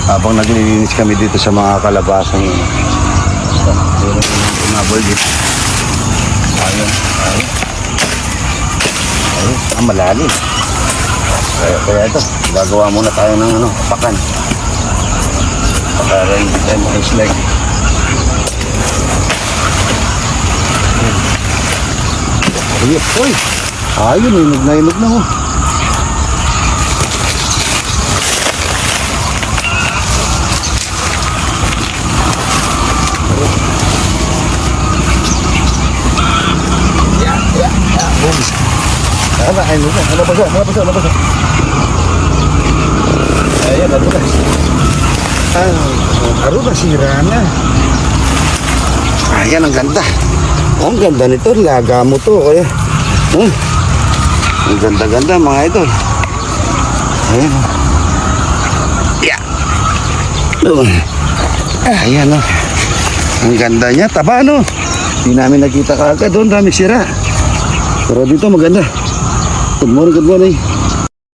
Habang naglilinis kami dito sa mga kalabasang yun. Meron yung tumabol dito. Ayun. Malalim. Kaya ito, gagawa muna tayo ng pakan. Para hindi tayo makaisleg. Uy! Ayun, inog na ho. Ano ba siya? Ayan, ano ba? Aro na, sira na. Ayan, ang ganda. Ang ganda nito, laga mo to. Kaya, ang ganda-ganda mga idol. Ayan. Yeah. Ayan o. Ang ganda niya. Taba no? Hindi namin nakita kaagad doon. Dami sira. Pero dito maganda. Good morning.